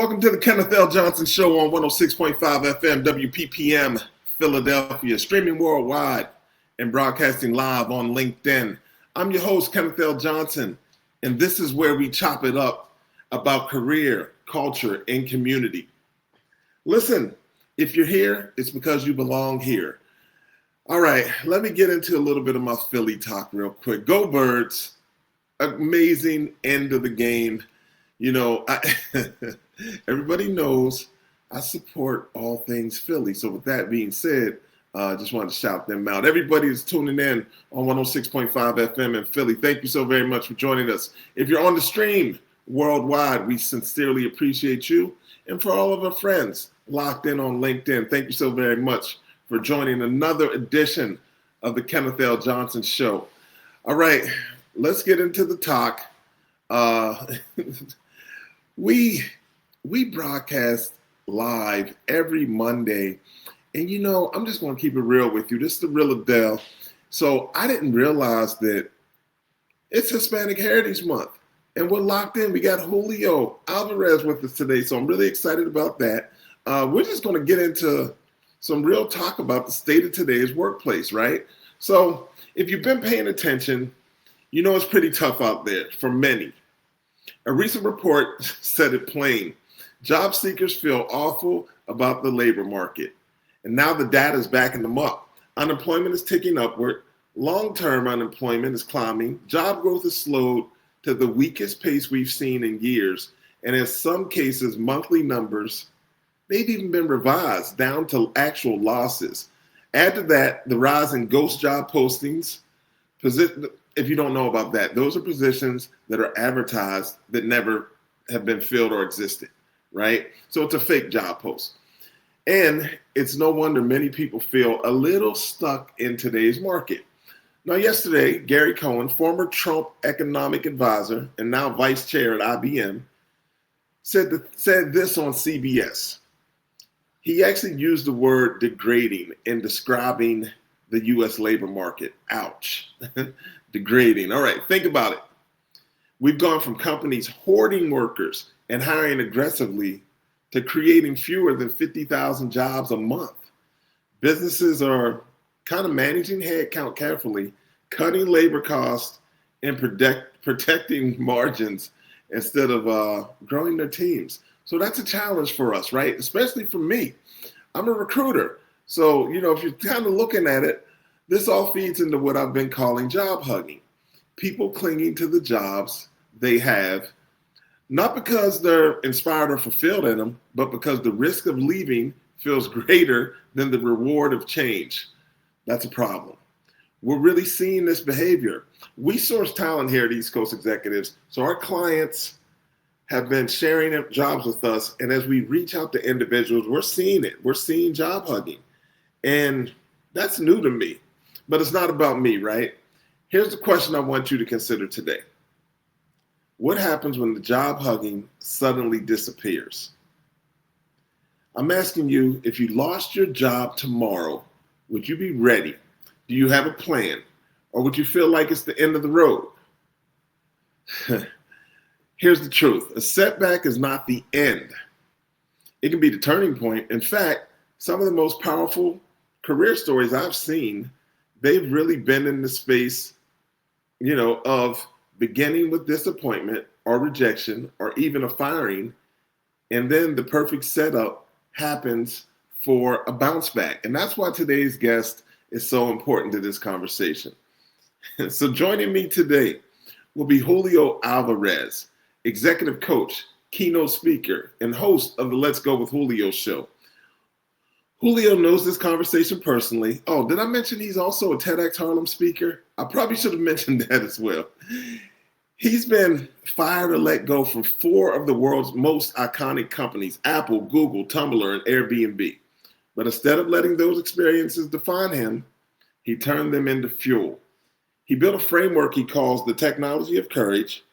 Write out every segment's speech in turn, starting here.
Welcome to the Kenneth L. Johnson Show on 106.5 FM WPPM Philadelphia, streaming worldwide and broadcasting live on LinkedIn. I'm your host, Kenneth L. Johnson, and this is where we chop it up about career, culture, and community. Listen, if you're here, it's because you belong here. All right, let me get into a little bit of my Philly talk real quick. Go Birds, amazing end of the game. You know, everybody knows I support all things Philly. So with that being said, I just wanted to shout them out. Everybody is tuning in on 106.5 FM in Philly. Thank you so very much for joining us. If you're on the stream worldwide, we sincerely appreciate you. And for all of our friends locked in on LinkedIn, thank you so very much for joining another edition of the Kenneth L. Johnson Show. All right, let's get into the talk. We broadcast live every Monday, and you know, I'm just going to keep it real with you. This is the real Adele. So I didn't realize that it's Hispanic Heritage Month, and we're locked in. We got Julio Alvarez with us today, so I'm really excited about that. We're just going to get into some real talk about the state of today's workplace, right? So if you've been paying attention, you know it's pretty tough out there for many. A recent report said it plain. Job seekers feel awful about the labor market. And now the data is backing them up. Unemployment is ticking upward. Long-term unemployment is climbing. Job growth has slowed to the weakest pace we've seen in years. And in some cases, monthly numbers, they've even been revised down to actual losses. Add to that the rise in ghost job postings. If you don't know about that, those are positions that are advertised that never have been filled or existed, right? So it's a fake job post. And it's no wonder many people feel a little stuck in today's market. Now, yesterday, Gary Cohen, former Trump economic advisor and now vice chair at IBM, said this on CBS. He actually used the word degrading in describing the U.S. labor market. Ouch. Degrading. All right, think about it. We've gone from companies hoarding workers and hiring aggressively to creating fewer than 50,000 jobs a month. Businesses are kind of managing headcount carefully, cutting labor costs, and protecting margins instead of growing their teams. So that's a challenge for us, right? Especially for me. I'm a recruiter. So, you know, if you're kind of looking at it, this all feeds into what I've been calling job hugging. People clinging to the jobs they have, not because they're inspired or fulfilled in them, but because the risk of leaving feels greater than the reward of change. That's a problem. We're really seeing this behavior. We source talent here at East Coast Executives, so our clients have been sharing jobs with us, and as we reach out to individuals, we're seeing it. We're seeing job hugging, and that's new to me. But it's not about me, right? Here's the question I want you to consider today. What happens when the job hugging suddenly disappears? I'm asking you, if you lost your job tomorrow, would you be ready? Do you have a plan? Or would you feel like it's the end of the road? Here's the truth. A setback is not the end. It can be the turning point. In fact, some of the most powerful career stories I've seen, they've really been in the space, you know, of beginning with disappointment or rejection or even a firing. And then the perfect setup happens for a bounce back. And that's why today's guest is so important to this conversation. So joining me today will be Julio Alvarez, executive coach, keynote speaker, and host of the Let's Go with Julio Show. Julio knows this conversation personally. Oh, did I mention he's also a TEDx Harlem speaker? I probably should have mentioned that as well. He's been fired or let go from 4 of the world's most iconic companies, Apple, Google, Tumblr, and Airbnb. But instead of letting those experiences define him, he turned them into fuel. He built a framework he calls the technology of courage.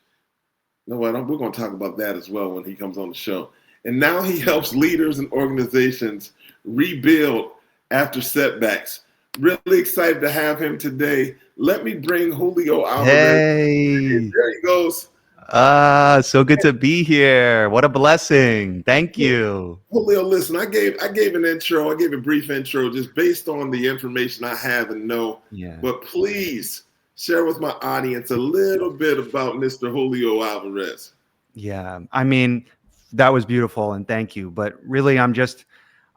No, we're going to talk about that as well when he comes on the show. And now he helps leaders and organizations rebuild after setbacks. Really excited to have him today. Let me bring Julio Alvarez. Hey, There he goes. So good to be here. What a blessing. Thank you. Julio, listen, I gave an intro, I gave a brief intro just based on the information I have and know. Yeah. But please share with my audience a little bit about Mr. Julio Alvarez. Yeah. I mean, that was beautiful and thank you. But really, I'm just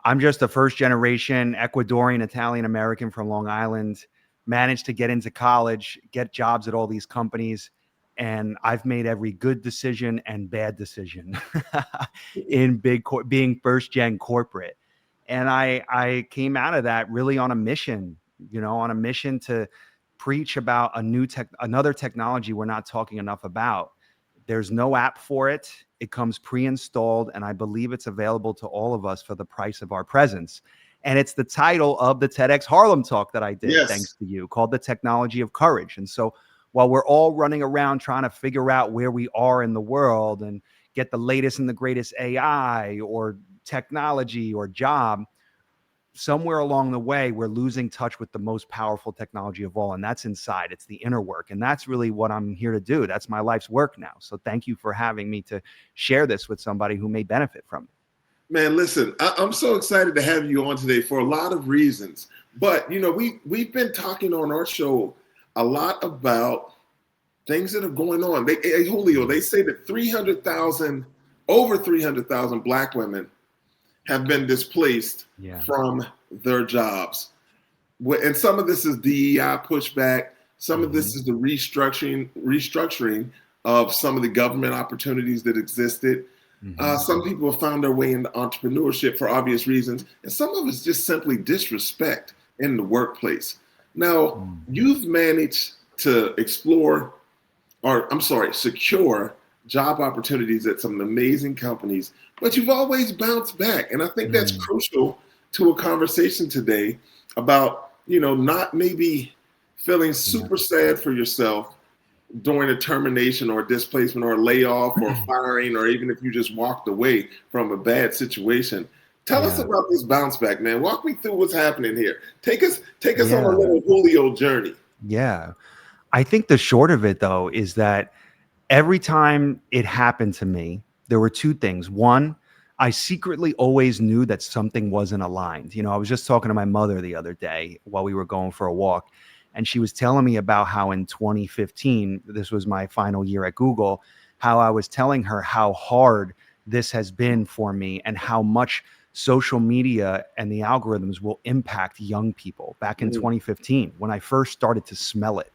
a first generation Ecuadorian Italian American from Long Island, managed to get into college, get jobs at all these companies. And I've made every good decision and bad decision in being first gen corporate. And I came out of that really on a mission, on a mission to preach about another technology we're not talking enough about. There's no app for it. It comes pre-installed, and I believe it's available to all of us for the price of our presence. And it's the title of the TEDx Harlem talk that I did, thanks Yes. to you, called The Technology of Courage. And so while we're all running around trying to figure out where we are in the world and get the latest and the greatest AI or technology or job, somewhere along the way, we're losing touch with the most powerful technology of all, and that's inside. It's the inner work, and that's really what I'm here to do. That's my life's work now. So thank you for having me to share this with somebody who may benefit from it. Man, listen, I'm so excited to have you on today for a lot of reasons. But we've been talking on our show a lot about things that are going on. Hey, Julio, they say that over 300,000 Black women have been displaced Yeah. from their jobs. And some of this is DEI pushback. Some of this is the restructuring of some of the government opportunities that existed. Some people have found their way into entrepreneurship for obvious reasons, and some of it's just simply disrespect in the workplace. Now, you've managed to secure job opportunities at some amazing companies, but you've always bounced back. And I think that's crucial to a conversation today about, not maybe feeling super sad for yourself during a termination or a displacement or a layoff or firing, or even if you just walked away from a bad situation. Tell us about this bounce back, man. Walk me through what's happening here. Take us on a little Julio journey. Yeah. I think the short of it, though, is that every time it happened to me, there were two things. One, I secretly always knew that something wasn't aligned. I was just talking to my mother the other day while we were going for a walk, and she was telling me about how in 2015, this was my final year at Google, how I was telling her how hard this has been for me and how much social media and the algorithms will impact young people back in 2015 when I first started to smell it.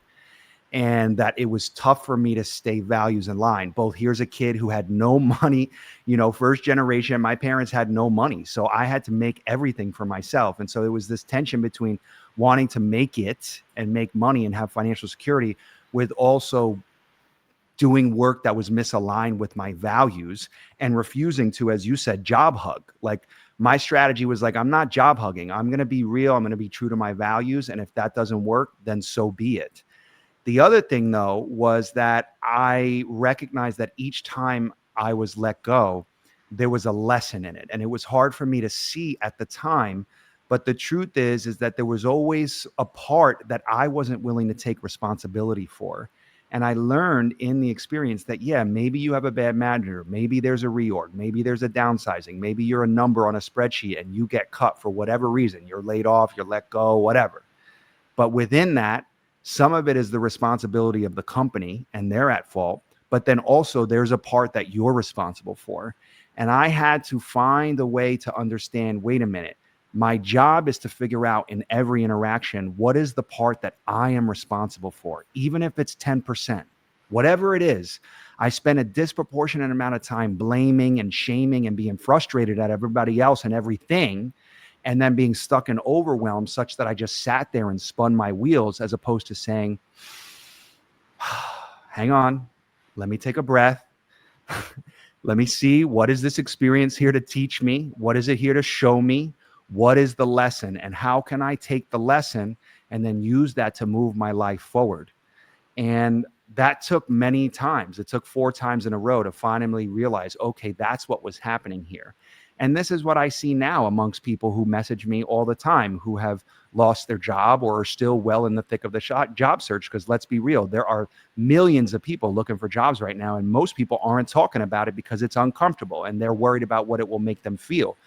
And that it was tough for me to stay values in line. Both here's a kid who had no money, first generation, my parents had no money. So I had to make everything for myself. And so there was this tension between wanting to make it and make money and have financial security with also doing work that was misaligned with my values and refusing to, as you said, job hug. Like my strategy was like, I'm not job hugging. I'm going to be real. I'm going to be true to my values. And if that doesn't work, then so be it. The other thing, though, was that I recognized that each time I was let go, there was a lesson in it. And it was hard for me to see at the time. But the truth is that there was always a part that I wasn't willing to take responsibility for. And I learned in the experience that, maybe you have a bad manager. Maybe there's a reorg. Maybe there's a downsizing. Maybe you're a number on a spreadsheet and you get cut for whatever reason. You're laid off, you're let go, whatever. But within that, some of it is the responsibility of the company and they're at fault, but then also there's a part that you're responsible for. And I had to find a way to understand, wait a minute, my job is to figure out in every interaction, what is the part that I am responsible for, even if it's 10%, whatever it is. I spend a disproportionate amount of time blaming and shaming and being frustrated at everybody else and everything, and then being stuck and overwhelmed such that I just sat there and spun my wheels, as opposed to saying, hang on, let me take a breath. Let me see, what is this experience here to teach me? What is it here to show me? What is the lesson? And how can I take the lesson and then use that to move my life forward? And that took many times. It took 4 times in a row to finally realize, okay, that's what was happening here. And this is what I see now amongst people who message me all the time, who have lost their job or are still well in the thick of the job search. Because let's be real, there are millions of people looking for jobs right now, and most people aren't talking about it because it's uncomfortable and they're worried about what it will make them feel.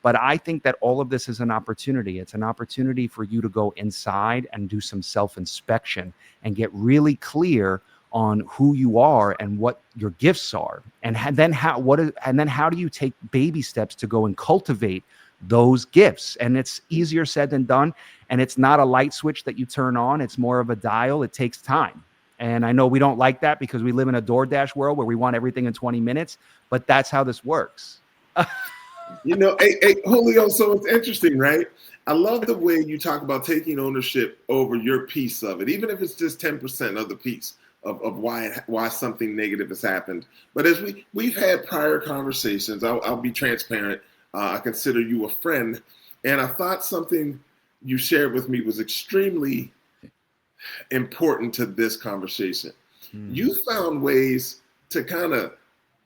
But I think that all of this is an opportunity. It's an opportunity for you to go inside and do some self-inspection and get really clear on who you are and what your gifts are, and then how do you take baby steps to go and cultivate those gifts? And it's easier said than done, and it's not a light switch that you turn on. It's more of a dial. It takes time, and I know we don't like that because we live in a DoorDash world where we want everything in 20 minutes, but that's how this works. Hey, Julio, so it's interesting, right? I love the way you talk about taking ownership over your piece of it, even if it's just 10% of the piece of why something negative has happened. But as we've had prior conversations, I'll be transparent. I consider you a friend, and I thought something you shared with me was extremely important to this conversation. You found ways to kind of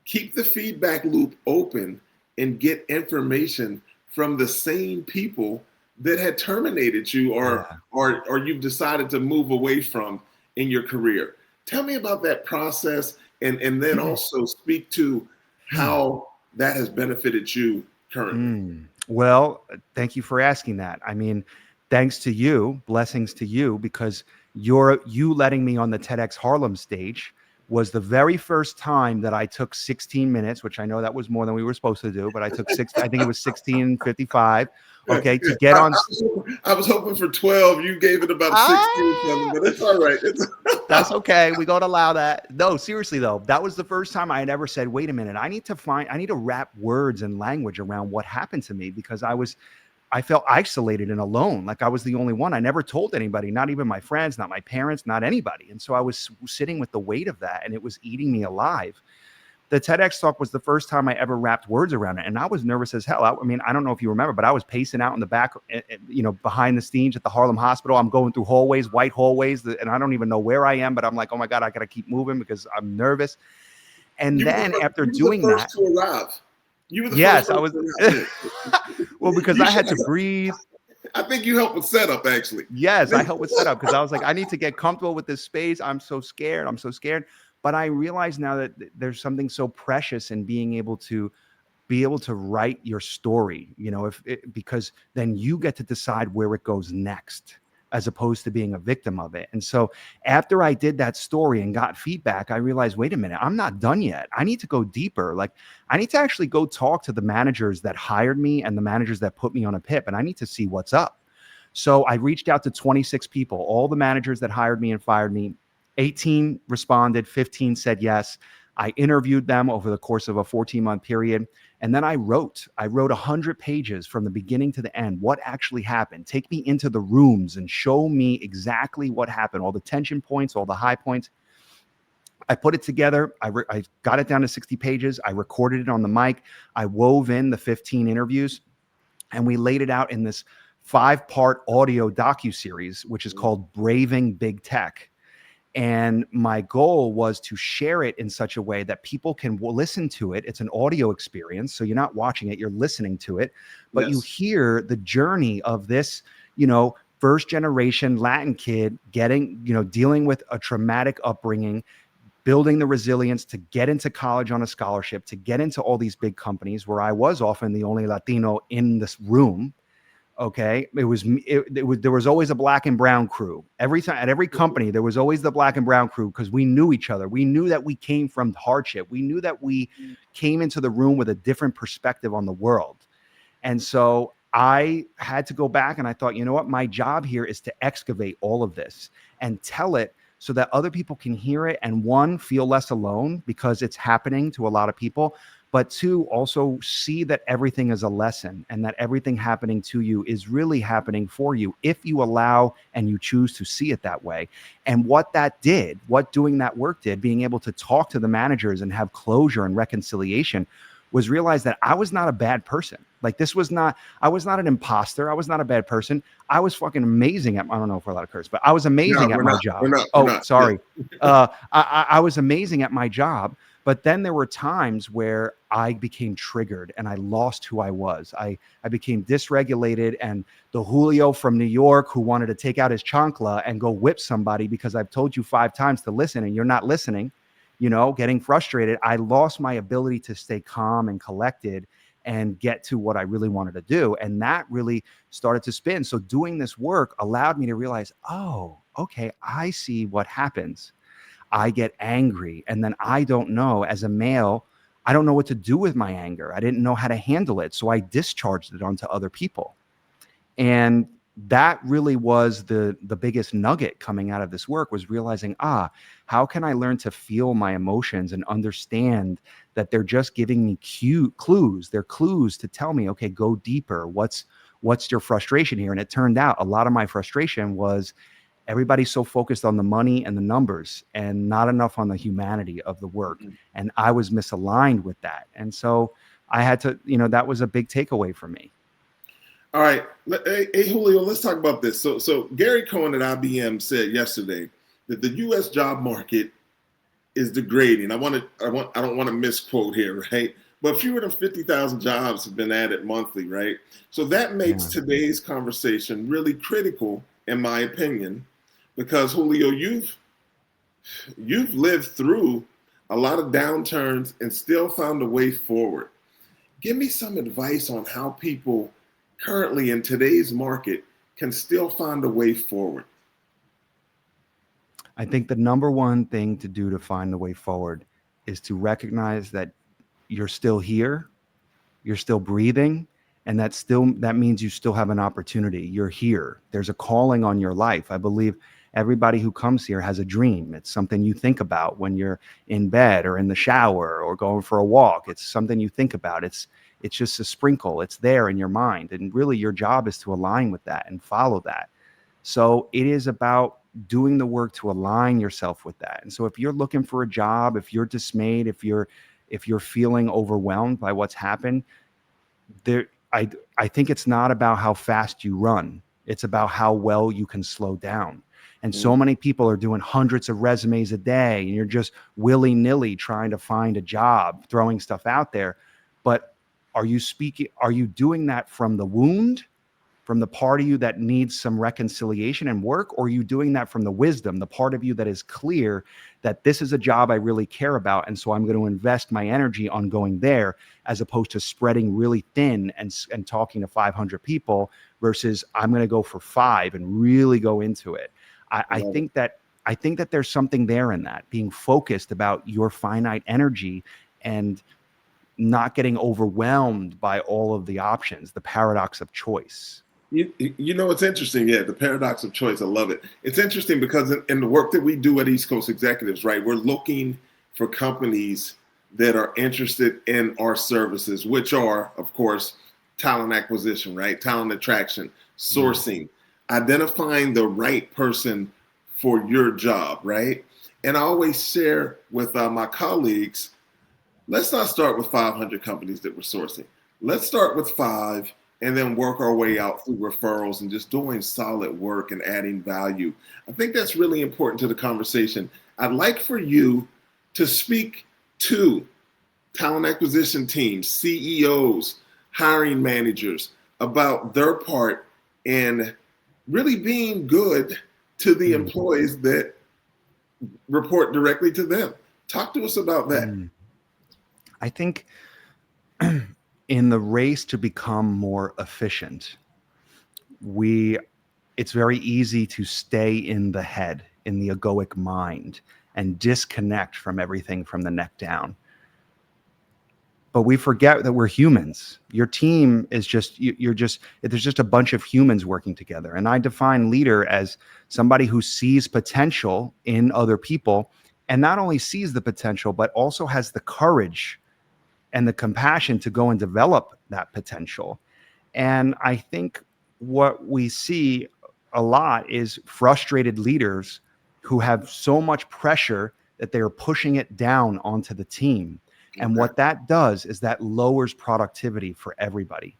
keep the feedback loop open and get information from the same people that had terminated you or you've decided to move away from in your career. Tell me about that process, and then also speak to how that has benefited you currently. Well, thank you for asking that. I mean, thanks to you, blessings to you, because you letting me on the TEDx Harlem stage was the very first time that I took 16 minutes, which I know that was more than we were supposed to do, but I took I think it was 16:55, okay, to get on. I was hoping for 12. You gave it about 16, but it's all right. That's okay. We got to allow that. No, seriously though, that was the first time I had ever said, wait a minute, I need to wrap words and language around what happened to me, because I felt isolated and alone. Like I was the only one. I never told anybody, not even my friends, not my parents, not anybody. And so I was sitting with the weight of that, and it was eating me alive. The TEDx talk was the first time I ever wrapped words around it. And I was nervous as hell. I mean, I don't know if you remember, but I was pacing out in the back, behind the scenes at the Harlem Hospital. I'm going through hallways, white hallways, and I don't even know where I am, but I'm like, oh my God, I got to keep moving because I'm nervous. And then after doing that, to arrive. You were the yes, first I was. Well, because I had to breathe. I think you helped with setup, actually. Yes, I helped with setup because I was like, I need to get comfortable with this space. I'm so scared. But I realize now that there's something so precious in being able to write your story, because then you get to decide where it goes next, as opposed to being a victim of it. And so after I did that story and got feedback, I realized, wait a minute, I'm not done yet. I need to go deeper. Like I need to actually go talk to the managers that hired me and the managers that put me on a PIP, and I need to see what's up. So I reached out to 26 people, all the managers that hired me and fired me. 18 responded, 15 said yes. I interviewed them over the course of a 14-month period. And then I wrote 100 pages from the beginning to the end. What actually happened? Take me into the rooms and show me exactly what happened, all the tension points, all the high points. I put it together. I got it down to 60 pages. I recorded it on the mic. I wove in the 15 interviews, and we laid it out in this 5-part audio docuseries, which is called Braving Big Tech. And my goal was to share it in such a way that people can listen to it. It's an audio experience. So you're not watching it, you're listening to it, but you hear the journey of this, first generation Latin kid dealing with a traumatic upbringing, building the resilience to get into college on a scholarship, to get into all these big companies where I was often the only Latino in this room. Okay. There was always a black and brown crew. Every time at every company, there was always the black and brown crew, because we knew each other. We knew that we came from hardship. We knew that we came into the room with a different perspective on the world. And so I had to go back, and I thought, you know what? My job here is to excavate all of this and tell it so that other people can hear it, and one, feel less alone because it's happening to a lot of people, but two, also see that everything is a lesson, and that everything happening to you is really happening for you if you allow and you choose to see it that way. And what doing that work did, being able to talk to the managers and have closure and reconciliation, was realize that I was not a bad person. Like I was not an imposter. I was not a bad person. I was fucking amazing at, I don't know if we're allowed to curse, but I was No, amazing at we're my not. We're job. not. We're Oh, not. Yeah. sorry. I was amazing at my job, but then there were times where I became triggered and I lost who I was. I became dysregulated, and the Julio from New York who wanted to take out his chancla and go whip somebody because I've told you 5 times to listen and you're not listening, getting frustrated. I lost my ability to stay calm and collected and get to what I really wanted to do. And that really started to spin. So doing this work allowed me to realize, oh, okay, I see what happens. I get angry. And then I don't know, as a male, I don't know what to do with my anger. I didn't know how to handle it. So I discharged it onto other people. And that really was the biggest nugget coming out of this work, was realizing, how can I learn to feel my emotions and understand that they're just giving me clues. They're clues to tell me, okay, go deeper. What's your frustration here? And it turned out a lot of my frustration was everybody's so focused on the money and the numbers and not enough on the humanity of the work. And I was misaligned with that. And so I had to, that was a big takeaway for me. All right, hey Julio, let's talk about this. So Gary Cohen at IBM said yesterday that the U.S. job market is degrading. I don't want to misquote here, right? But fewer than 50,000 jobs have been added monthly, right? So that makes today's conversation really critical, in my opinion, because Julio, you've lived through a lot of downturns and still found a way forward. Give me some advice on how people currently in today's market can still find a way forward. I think the number one thing to do to find the way forward is to recognize that you're still here, you're still breathing, and that means you still have an opportunity. You're here. There's a calling on your life. I believe everybody who comes here has a dream. It's something you think about when you're in bed or in the shower or going for a walk. It's something you think about. It's just a sprinkle. It's there in your mind. And really your job is to align with that and follow that. So it is about doing the work to align yourself with that. And so if you're looking for a job, if you're dismayed, if you're feeling overwhelmed by what's happened, I think it's not about how fast you run. It's about how well you can slow down. And so many people are doing hundreds of resumes a day, and you're just willy-nilly trying to find a job, throwing stuff out there. But are you doing that from the wound, from the part of you that needs some reconciliation and work? Or are you doing that from the wisdom, the part of you that is clear that this is a job I really care about, and so I'm going to invest my energy on going there, as opposed to spreading really thin and talking to 500 people, versus I'm going to go for 5 and really go into it. I think that there's something there in that, being focused about your finite energy and not getting overwhelmed by all of the options, the paradox of choice. It's interesting. Yeah, the paradox of choice. I love it. It's interesting because in the work that we do at East Coast Executives, right, we're looking for companies that are interested in our services, which are, of course, talent acquisition, right, talent attraction, sourcing, identifying the right person for your job, right? And I always share with my colleagues, let's not start with 500 companies that we're sourcing. Let's start with 5 and then work our way out through referrals and just doing solid work and adding value. I think that's really important to the conversation. I'd like for you to speak to talent acquisition teams, CEOs, hiring managers about their part in really being good to the employees that report directly to them. Talk to us about that. I think in the race to become more efficient, it's very easy to stay in the head, in the egoic mind, and disconnect from everything from the neck down. But we forget that we're humans. Your team is there's just a bunch of humans working together. And I define leader as somebody who sees potential in other people, and not only sees the potential, but also has the courage and the compassion to go and develop that potential. And I think what we see a lot is frustrated leaders who have so much pressure that they are pushing it down onto the team. And Okay. what that does is that lowers productivity for everybody,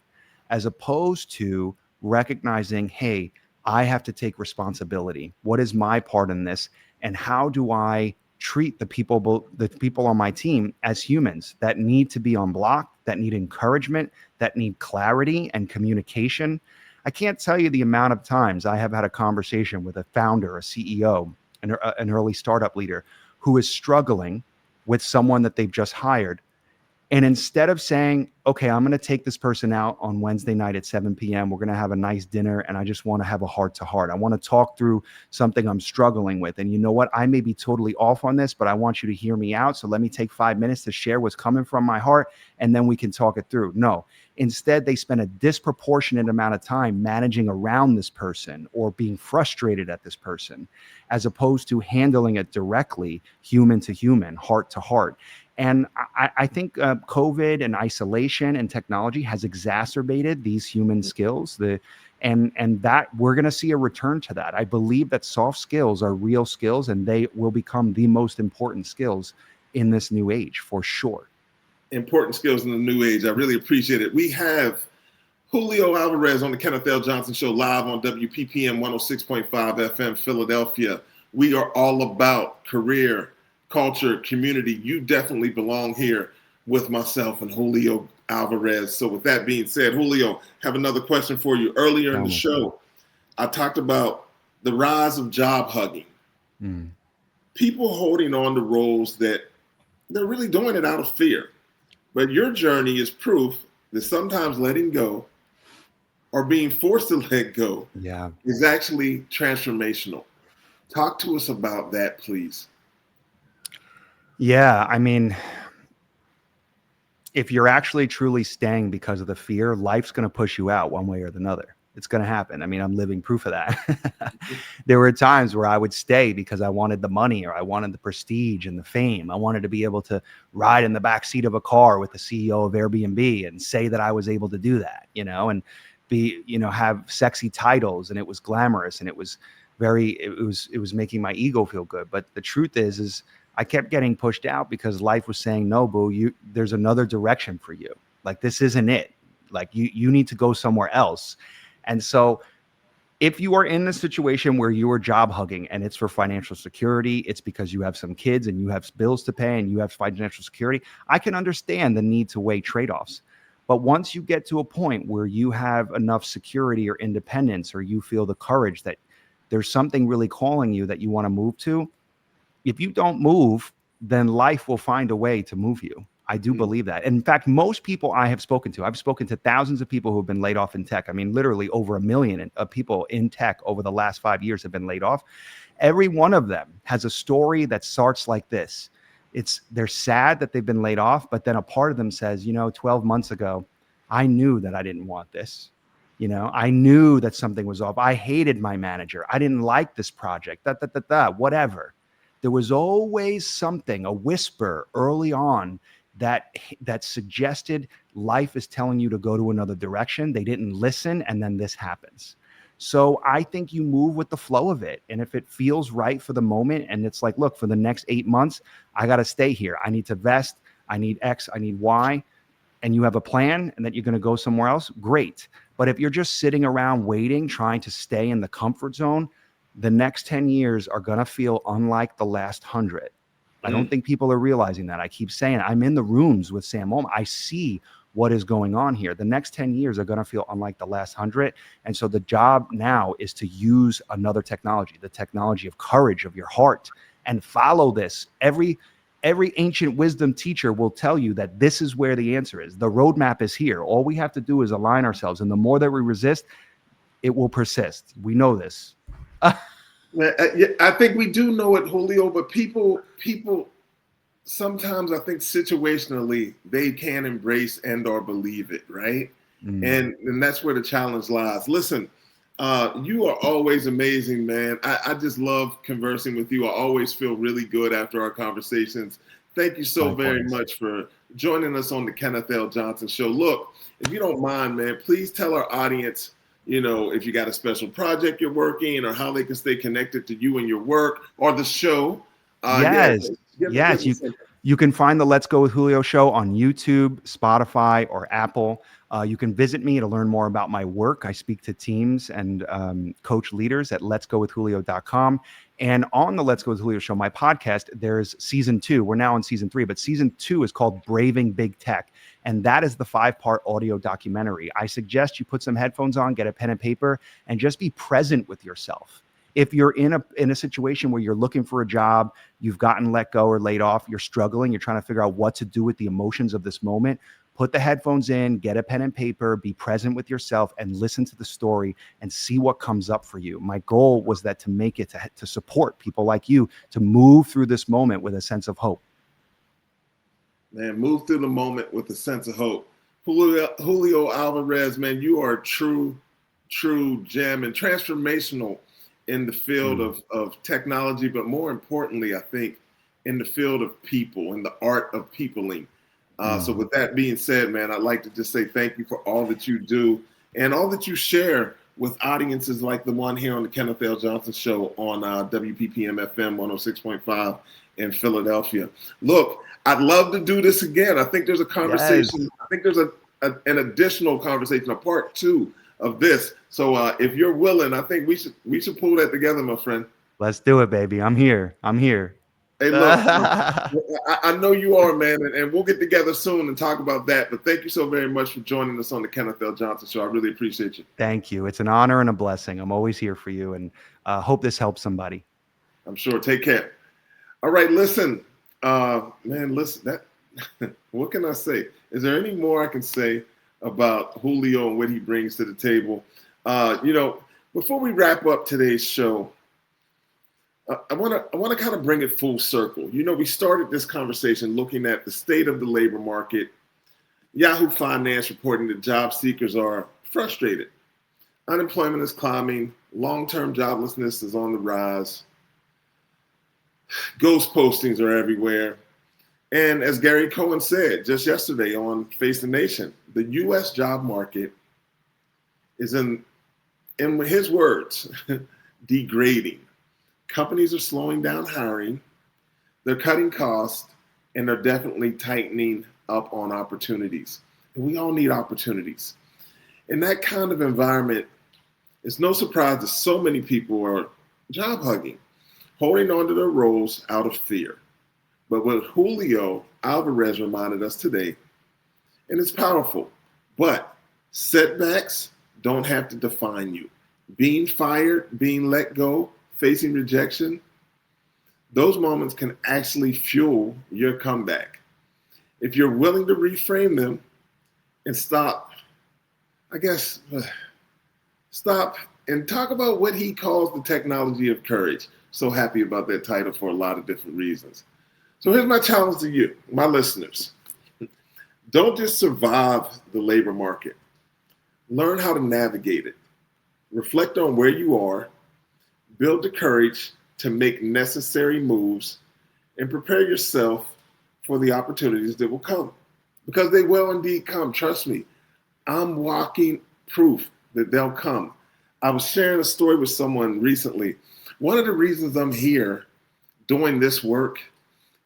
as opposed to recognizing, hey, I have to take responsibility. What is my part in this? And how do I treat the people on my team as humans that need to be on block, that need encouragement, that need clarity and communication? I can't tell you the amount of times I have had a conversation with a founder, a CEO, an early startup leader who is struggling with someone that they've just hired. And instead of saying, okay, I'm going to take this person out on Wednesday night at 7 p.m., we're going to have a nice dinner, and I just want to have a heart to heart. I want to talk through something I'm struggling with. And you know what? I may be totally off on this, but I want you to hear me out. So let me take 5 minutes to share what's coming from my heart, and then we can talk it through. No. Instead, they spend a disproportionate amount of time managing around this person or being frustrated at this person, as opposed to handling it directly, human to human, heart to heart. And I think COVID and isolation and technology has exacerbated these human skills. And that we're going to see a return to that. I believe that soft skills are real skills, and they will become the most important skills in this new age for sure. Important skills in the new age. I really appreciate it. We have Julio Alvarez on the Kenneth L Show live on WPPM 106.5 FM Philadelphia. We are all about career, culture, community. You definitely belong here with myself and Julio Alvarez. So with that being said, Julio, have another question for you. Earlier in the show, I talked about the rise of job hugging. People holding on to roles that they're really doing it out of fear. But your journey is proof that sometimes letting go or being forced to let go is actually transformational. Talk to us about that, please. Yeah, I mean, if you're actually truly staying because of the fear, life's going to push you out one way or another. It's going to happen. I mean, I'm living proof of that. There were times where I would stay because I wanted the money, or I wanted the prestige and the fame. I wanted to be able to ride in the back seat of a car with the CEO of Airbnb and say that I was able to do that, and be, have sexy titles, and it was glamorous, and it was it was making my ego feel good. But the truth is I kept getting pushed out because life was saying, no, boo, there's another direction for you. Like, this isn't it. Like, you need to go somewhere else. And so if you are in the situation where you are job hugging and it's for financial security, it's because you have some kids and you have bills to pay and you have financial security, I can understand the need to weigh trade-offs. But once you get to a point where you have enough security or independence, or you feel the courage that there's something really calling you that you want to move to, if you don't move, then life will find a way to move you. I do believe that. In fact, most people I've spoken to thousands of people who have been laid off in tech. I mean, literally over 1 million of people in tech over the last 5 years have been laid off. Every one of them has a story that starts like this. They're sad that they've been laid off, but then a part of them says, 12 months ago, I knew that I didn't want this. I knew that something was off. I hated my manager. I didn't like this project, whatever. There was always something, a whisper early on that suggested life is telling you to go to another direction. They didn't listen, and then this happens. So I think you move with the flow of it. And if it feels right for the moment, and it's like, look, for the next 8 months, I got to stay here. I need to vest. I need X. I need Y. And you have a plan and that you're going to go somewhere else, great. But if you're just sitting around waiting, trying to stay in the comfort zone, the next 10 years are going to feel unlike the last 100. I don't think people are realizing that. I keep saying, I'm in the rooms with Sam Ulm. I see what is going on here. The next 10 years are going to feel unlike the last 100. And so the job now is to use another technology, the technology of courage, of your heart, and follow this. Every ancient wisdom teacher will tell you that this is where the answer is. The roadmap is here. All we have to do is align ourselves. And the more that we resist, it will persist. We know this. I think we do know it, Julio, but people sometimes, I think situationally, they can embrace and or believe it, right? And that's where the challenge lies. Listen, you are always amazing, man. I just love conversing with you. I always feel really good after our conversations. Thank you so very much for joining us on the Kenneth L Show. Look, if you don't mind, man, please tell our audience, if you got a special project you're working, or how they can stay connected to you and your work or the show. Yes. You can find the Let's Go with Julio show on YouTube, Spotify, or Apple. You can visit me to learn more about my work. I speak to teams and coach leaders at letsgowithjulio.com. And on the Let's Go with Julio show, my podcast, there's season 2. We're now on season 3, but season 2 is called Braving Big Tech. And that is the 5-part audio documentary. I suggest you put some headphones on, get a pen and paper, and just be present with yourself. If you're in a situation where you're looking for a job, you've gotten let go or laid off, you're struggling, you're trying to figure out what to do with the emotions of this moment, put the headphones in, get a pen and paper, be present with yourself, and listen to the story and see what comes up for you. My goal was that to make it to support people like you to move through this moment with a sense of hope. Man, move through the moment with a sense of hope. Julio Alvarez, man, you are a true gem and transformational in the field of technology, but more importantly, I think in the field of people, in the art of peopling. So with that being said, man, I'd like to just say thank you for all that you do and all that you share with audiences like the one here on the Kenneth L. Johnson Show on WPPM FM 106.5 in Philadelphia. Look, I'd love to do this again. I think there's a conversation. Yes. I think there's an additional conversation, a part 2 of this. So if you're willing, I think we should pull that together, my friend. Let's do it, baby. I'm here. Hey, look, I know you are, man, and we'll get together soon and talk about that. But thank you so very much for joining us on the Kenneth L. Johnson Show. I really appreciate you. Thank you. It's an honor and a blessing. I'm always here for you, and hope this helps somebody. I'm sure. Take care. All right, listen, man, listen. That what can I say? Is there any more I can say about Julio and what he brings to the table? Before we wrap up today's show, I want to kind of bring it full circle. We started this conversation looking at the state of the labor market. Yahoo Finance reporting that job seekers are frustrated. Unemployment is climbing. Long-term joblessness is on the rise. Ghost postings are everywhere. And as Gary Cohen said just yesterday on Face the Nation, the U.S. job market is in his words, degrading. Companies are slowing down hiring, they're cutting costs, and they're definitely tightening up on opportunities. And we all need opportunities. In that kind of environment, it's no surprise that so many people are job hugging, holding on to their roles out of fear. But what Julio Alvarez reminded us today, and it's powerful, but setbacks don't have to define you. Being fired, being let go, facing rejection, those moments can actually fuel your comeback. If you're willing to reframe them and stop and talk about what he calls the technology of courage. So happy about that title for a lot of different reasons. So here's my challenge to you, my listeners. Don't just survive the labor market. Learn how to navigate it. Reflect on where you are. Build the courage to make necessary moves and prepare yourself for the opportunities that will come. Because they will indeed come. Trust me, I'm walking proof that they'll come. I was sharing a story with someone recently. One of the reasons I'm here doing this work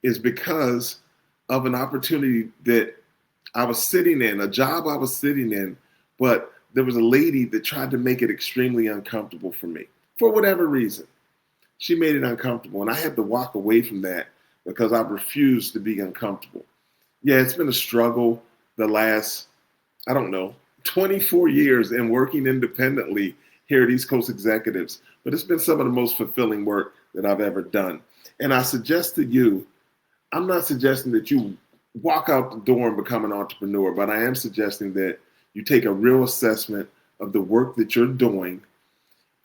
is because of an opportunity that I was sitting in, a job I was sitting in, but there was a lady that tried to make it extremely uncomfortable for me. For whatever reason, she made it uncomfortable. And I had to walk away from that because I refused to be uncomfortable. Yeah, it's been a struggle the last, 24 years in working independently here at East Coast Executives. But it's been some of the most fulfilling work that I've ever done. And I suggest to you, I'm not suggesting that you walk out the door and become an entrepreneur, but I am suggesting that you take a real assessment of the work that you're doing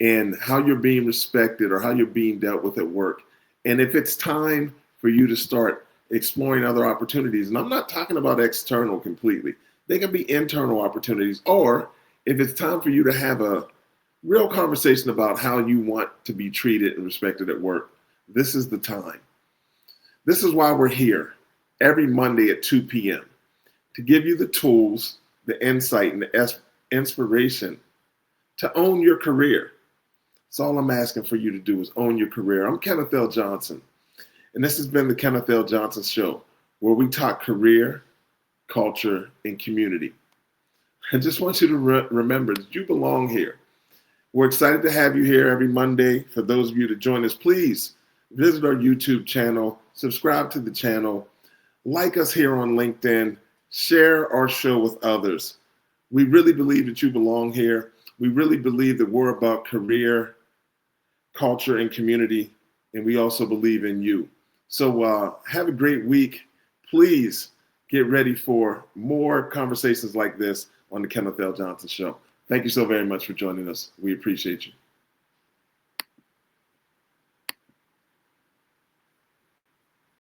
and how you're being respected or how you're being dealt with at work. And if it's time for you to start exploring other opportunities, and I'm not talking about external completely, they can be internal opportunities, or if it's time for you to have a real conversation about how you want to be treated and respected at work, this is the time. This is why we're here every Monday at 2 p.m. to give you the tools, the insight, and the inspiration to own your career. That's all I'm asking for you to do is own your career. I'm Kenneth L. Johnson, and this has been the Kenneth L. Johnson Show, where we talk career, culture, and community. I just want you to remember that you belong here. We're excited to have you here every Monday. For those of you to join us, please visit our YouTube channel, subscribe to the channel, like us here on LinkedIn, share our show with others. We really believe that you belong here. We really believe that we're about career, culture, and community, and we also believe in you. So have a great week. Please get ready for more conversations like this on the Kenneth L. Johnson Show. Thank you so very much for joining us. We appreciate you.